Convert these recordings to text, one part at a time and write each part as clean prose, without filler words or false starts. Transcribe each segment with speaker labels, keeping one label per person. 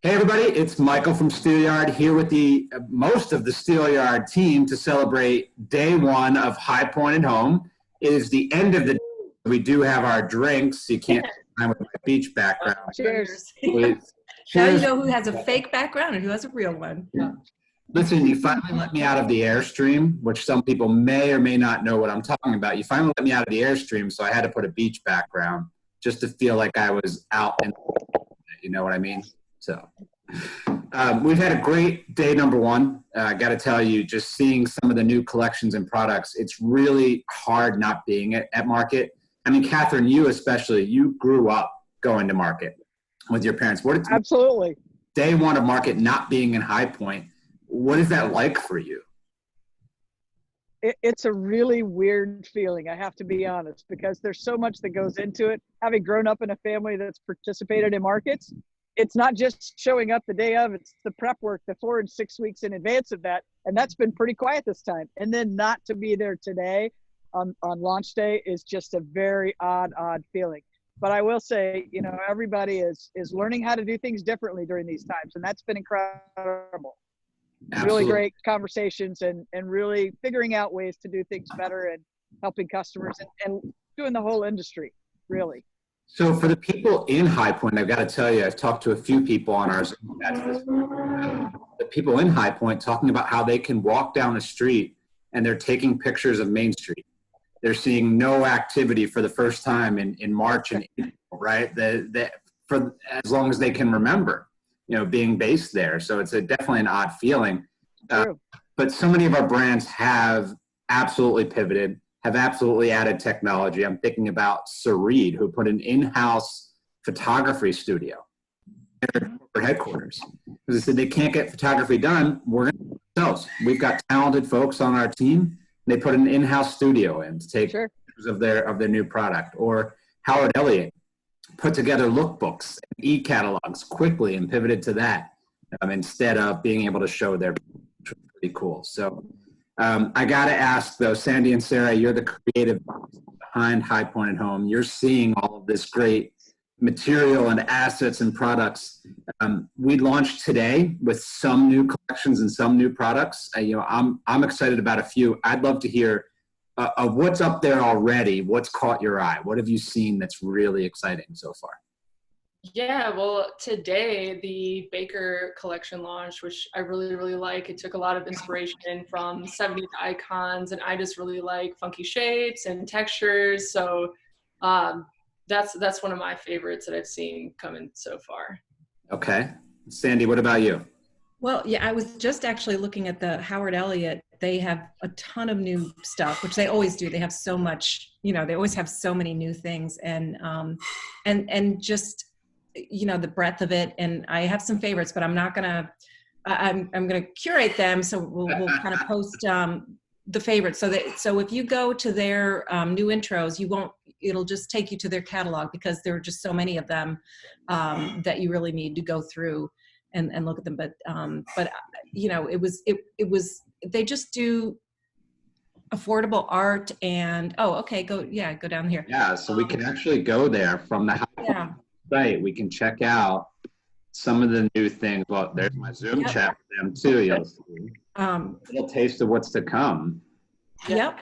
Speaker 1: Hey everybody, it's Michael from Steelyard here with the most of the Steelyard team to celebrate day one of High Point at Home. It is the end of the day. We do have our drinks. You can't time with my beach background.
Speaker 2: Cheers.
Speaker 1: Cheers.
Speaker 2: Now you know who has a fake background and who has a real one.
Speaker 1: Listen, you finally let me out of the Airstream, which some people may or may not know what I'm talking about. You finally let me out of the Airstream, so I had to put a beach background just to feel like I was out in, you know what I mean? So we've had a great day number one. I got to tell you, just seeing some of the new collections and products, it's really hard not being at market. I mean, Catherine, you especially, you grew up going to market with your parents.
Speaker 3: Absolutely.
Speaker 1: Day one of market not being in High Point, what is that like for you?
Speaker 3: It's a really weird feeling, I have to be honest, because there's so much that goes into it. Having grown up in a family that's participated in markets, it's not just showing up the day of, it's the prep work, the 4 and 6 weeks in advance of that. And that's been pretty quiet this time. And then not to be there today on launch day is just a very odd feeling. But I will say, you know, everybody is learning how to do things differently during these times. And that's been incredible.
Speaker 1: Absolutely.
Speaker 3: Really great conversations and really figuring out ways to do things better and helping customers and doing the whole industry, really.
Speaker 1: So for the people in High Point, I've got to tell you, I've talked to a few people on our Zoom chat. The people in High Point talking about how they can walk down the street and they're taking pictures of Main Street. They're seeing no activity for the first time in March and April, right? For as long as they can remember, you know, being based there. So it's definitely an odd feeling. But so many of our brands have absolutely pivoted, have absolutely added technology. I'm thinking about Sareed, who put an in-house photography studio at their corporate headquarters. Because they said they can't get photography done, we're going to do it ourselves. We've got talented folks on our team. They put an in-house studio in to take pictures of their new product. Or Howard Elliott put together lookbooks and e-catalogs quickly and pivoted to that instead of being able to show their, which was pretty cool. So I got to ask though, Sandy and Sarah, you're the creative behind High Point at Home. You're seeing all of this great material and assets and products. We launched today with some new collections and some new products. You know, I'm excited about a few. I'd love to hear of what's up there already. What's caught your eye? What have you seen that's really exciting so far?
Speaker 4: Yeah, well, today the Baker collection launched, which I really, really like. It took a lot of inspiration from 70s icons, and I just really like funky shapes and textures. So that's one of my favorites that I've seen come in so far. Okay.
Speaker 1: Sandy, what about you?
Speaker 2: Well, yeah, I was just actually looking at the Howard Elliott. They have a ton of new stuff, which they always do. They have so much, you know, they always have so many new things and just, you know, the breadth of it. And I have some favorites, but I'm going to curate them. So we'll kind of post the favorites. So if you go to their new intros, it'll just take you to their catalog because there are just so many of them that you really need to go through and look at them. But you know, it was, they just do affordable art and, go down here.
Speaker 1: Yeah. So we can actually go there from the site. We can check out some of the new things. Well, there's my Zoom chat with them too. You'll see a little taste of what's to come.
Speaker 2: Yep.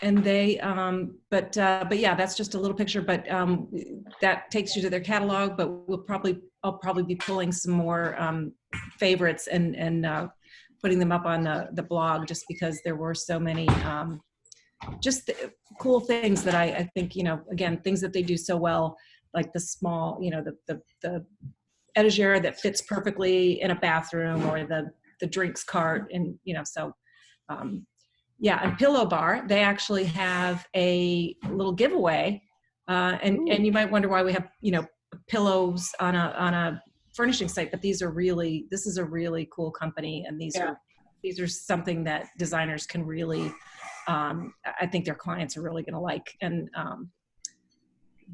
Speaker 2: And they, but yeah, that's just a little picture, but that takes you to their catalog, but I'll probably be pulling some more favorites and putting them up on the blog just because there were so many just cool things that I think, you know, again, things that they do so well, like the small, you know, the etagere that fits perfectly in a bathroom or the drinks cart and, you know, so yeah, and Pillow Bar, they actually have a little giveaway, and you might wonder why we have, you know, pillows on a furnishing site, but this is a really cool company, and these are something that designers can really, I think their clients are really going to like, and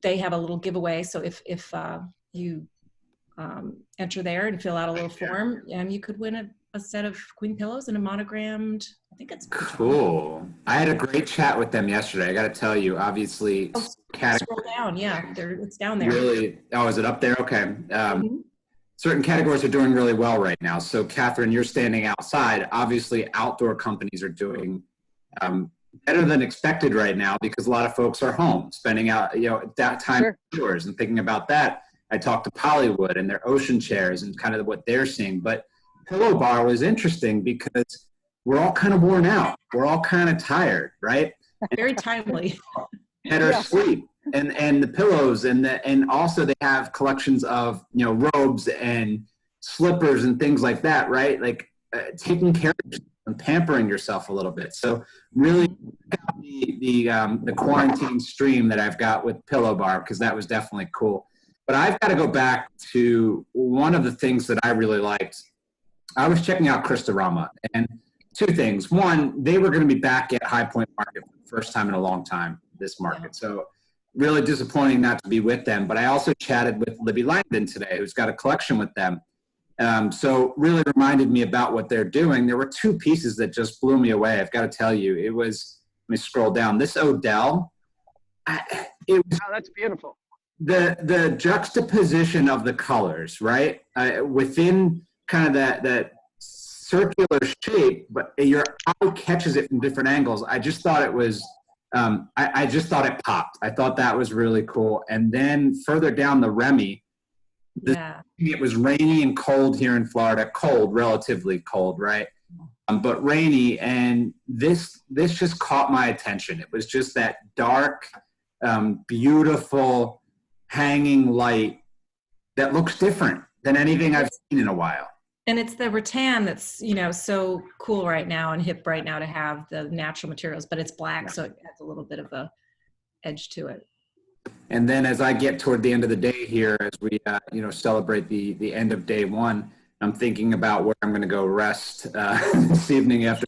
Speaker 2: they have a little giveaway. So if you enter there and fill out a little form, and you could win a set of queen pillows and a monogrammed, I think it's
Speaker 1: cool. I had a great chat with them yesterday. I got to tell you, obviously,
Speaker 2: scroll down. Yeah, it's down there.
Speaker 1: Really? Oh, is it up there? Okay. certain categories are doing really well right now. So Catherine, you're standing outside. Obviously outdoor companies are doing better than expected right now because a lot of folks are home spending out, that time indoors and thinking about that. I talked to Pollywood and their ocean chairs and kind of what they're seeing. But Pillow Bar was interesting because we're all kind of worn out. We're all kind of tired, right?
Speaker 2: Very timely.
Speaker 1: Better sleep. And the pillows and also they have collections of robes and slippers and things like that, right? Like taking care of yourself and pampering yourself a little bit. So really the quarantine stream that I've got with Pillow Bar, because that was definitely cool. But I've got to go back to one of the things that I really liked. I was checking out Crystorama, and two things. One, they were going to be back at High Point Market for the first time in a long time, this market. So really disappointing not to be with them. But I also chatted with Libby Langdon today, who's got a collection with them. So really reminded me about what they're doing. There were two pieces that just blew me away. I've got to tell you, it was, let me scroll down. This Odell,
Speaker 3: Oh, that's beautiful.
Speaker 1: The juxtaposition of the colors, right? Within kind of that circular shape, but your eye catches it from different angles. I just thought it was, I just thought it popped. I thought that was really cool. And then further down the Remy, it was rainy and cold here in Florida. Cold, relatively cold, right? But rainy. And this just caught my attention. It was just that dark, beautiful, hanging light that looks different than anything I've seen in a while.
Speaker 2: And it's the rattan that's, so cool right now and hip right now to have the natural materials, but it's black, so it adds a little bit of a edge to it.
Speaker 1: And then as I get toward the end of the day here, as we, celebrate the end of day one, I'm thinking about where I'm going to go rest this evening after.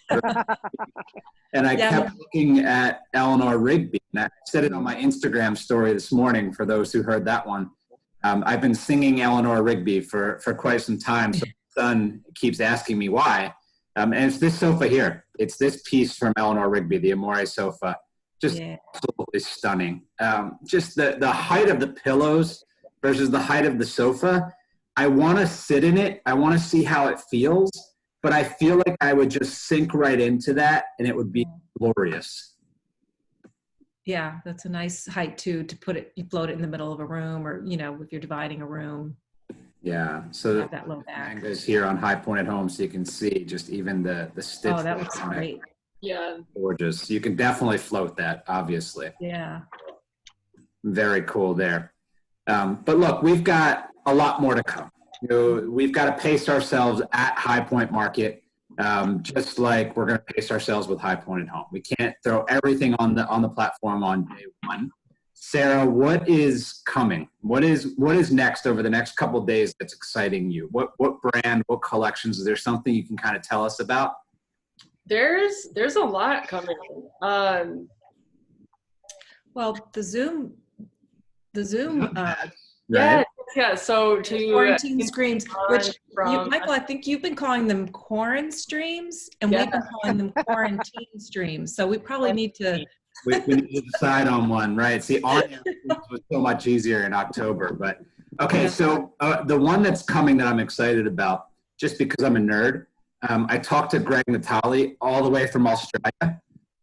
Speaker 1: And I kept looking at Eleanor Rigby. And I said it on my Instagram story this morning for those who heard that one. I've been singing Eleanor Rigby for quite some time. So my son keeps asking me why. And it's this sofa here. It's this piece from Eleanor Rigby, the Amore sofa. Just absolutely stunning. Just the height of the pillows versus the height of the sofa. I want to sit in it. I want to see how it feels. But I feel like I would just sink right into that and it would be glorious.
Speaker 2: Yeah, that's a nice height too, to put it, you float it in the middle of a room or, if you're dividing a room.
Speaker 1: Yeah, so
Speaker 2: have that low back.
Speaker 1: Mango's here on High Point at Home, so you can see just even the stitch.
Speaker 2: Oh, that looks great.
Speaker 4: Yeah.
Speaker 1: Gorgeous. You can definitely float that, obviously.
Speaker 2: Yeah.
Speaker 1: Very cool there. But look, we've got a lot more to come. We've got to pace ourselves at High Point Market, just like we're going to pace ourselves with High Point at Home. We can't throw everything on the platform on day one. Sarah, what is coming? What is next over the next couple of days that's exciting you? What brand, what collections? Is there something you can kind of tell us about?
Speaker 4: There's a lot coming.
Speaker 2: Well, the Zoom.
Speaker 1: Right.
Speaker 4: Yeah. So to
Speaker 2: quarantine streams, which Michael, I think you've been calling them quarantine streams, and we've been calling them quarantine streams. So we probably need to.
Speaker 1: We need to decide on one, right? See, audio was so much easier in October, but okay. So the one that's coming that I'm excited about, just because I'm a nerd, I talked to Greg Natali all the way from Australia.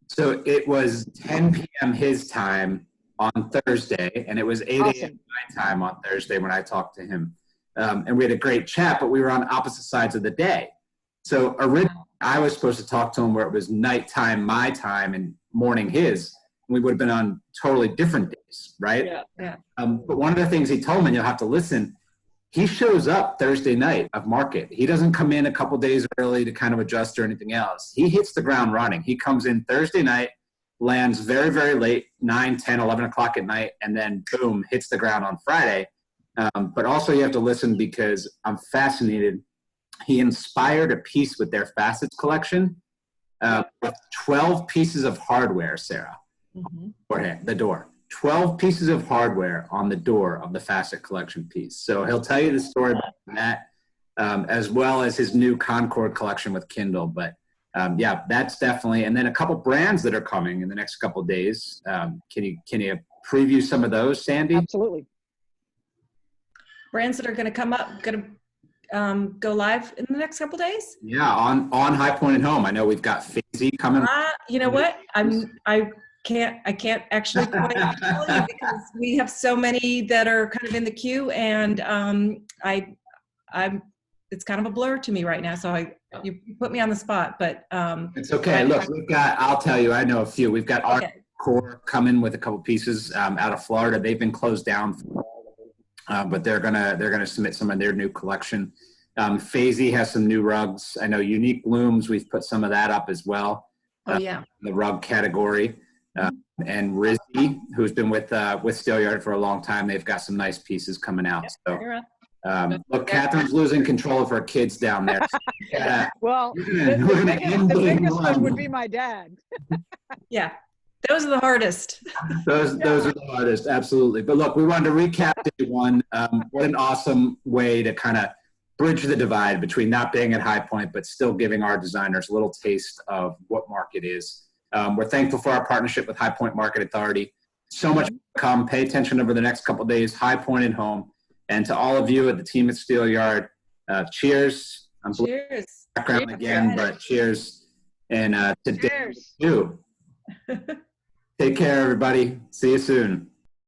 Speaker 1: So it was 10 p.m. his time on Thursday, and it was 8 a.m. my time on Thursday when I talked to him. And we had a great chat, but we were on opposite sides of the day. So originally, I was supposed to talk to him where it was nighttime my time and morning his. We would have been on totally different days, right?
Speaker 2: Yeah.
Speaker 1: But one of the things he told me, and you'll have to listen, he shows up Thursday night of market. He doesn't come in a couple days early to kind of adjust or anything else. He hits the ground running. He comes in Thursday night, lands very, very late, 9, 10, 11 o'clock at night, and then boom, hits the ground on Friday. But also you have to listen because I'm fascinated. He inspired a piece with their facets collection with 12 pieces of hardware, Sarah, for the door. 12 pieces of hardware on the door of the facet collection piece. So he'll tell you the story about that, as well as his new Concord collection with Kindle. But yeah, that's definitely, and then a couple brands that are coming in the next couple of days. Can you preview some of those, Sandy?
Speaker 3: Absolutely.
Speaker 2: Brands that are going to come up, going to go live in the next couple days?
Speaker 1: Yeah, on High Point and Home. I know we've got Faisy coming.
Speaker 2: You know what? I can't actually quite tell you because we have so many that are kind of in the queue, and I'm it's kind of a blur to me right now. So you put me on the spot, but
Speaker 1: it's okay. Look, I'll tell you, I know a few. We've got our core coming with a couple pieces out of Florida. They've been closed down, but they're gonna submit some of their new collection. Faisy has some new rugs. I know Unique Blooms. We've put some of that up as well.
Speaker 2: Oh yeah,
Speaker 1: the rug category. And Rizzy, who's been with Steelyard for a long time, they've got some nice pieces coming out. So, look, Catherine's losing control of her kids down there. So,
Speaker 3: well, the biggest one would be my dad.
Speaker 2: Yeah, those are the hardest.
Speaker 1: Those are the hardest, absolutely. But look, we wanted to recap day one. What an awesome way to kind of bridge the divide between not being at High Point, but still giving our designers a little taste of what market is. We're thankful for our partnership with High Point Market Authority. So much to come. Pay attention over the next couple of days. High Point and Home. And to all of you at the team at Steelyard, cheers.
Speaker 2: Cheers.
Speaker 1: Background again, but cheers. And today,
Speaker 3: Cheers.
Speaker 1: you. Take care, everybody. See you soon.